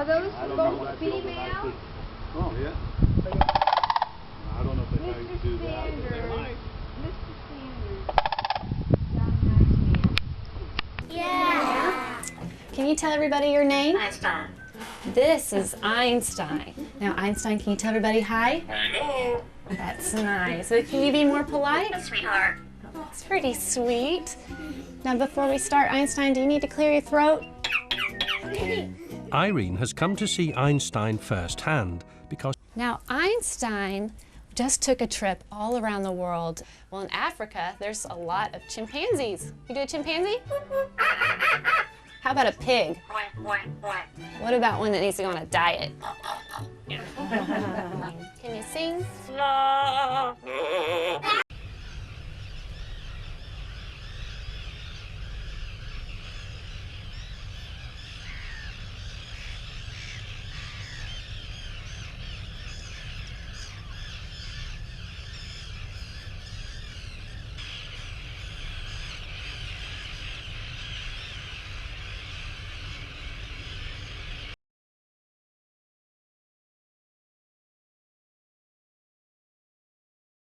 Are those both female? Oh, yeah. I don't know if they know you do that. But they might. Mr. Sanders. Yeah. Can you tell everybody your name? Einstein. This is Einstein. Now, Einstein, can you tell everybody hi? Hello. That's nice. So can you be more polite? Sweetheart. That's pretty sweet. Now, before we start, Einstein, do you need to clear your throat? Irene has come to see Einstein firsthand because Now, Einstein just took a trip all around the world. Well, in Africa, there's a lot of chimpanzees. You do a chimpanzee? How about a pig? What about one that needs to go on a diet? Can you sing? No.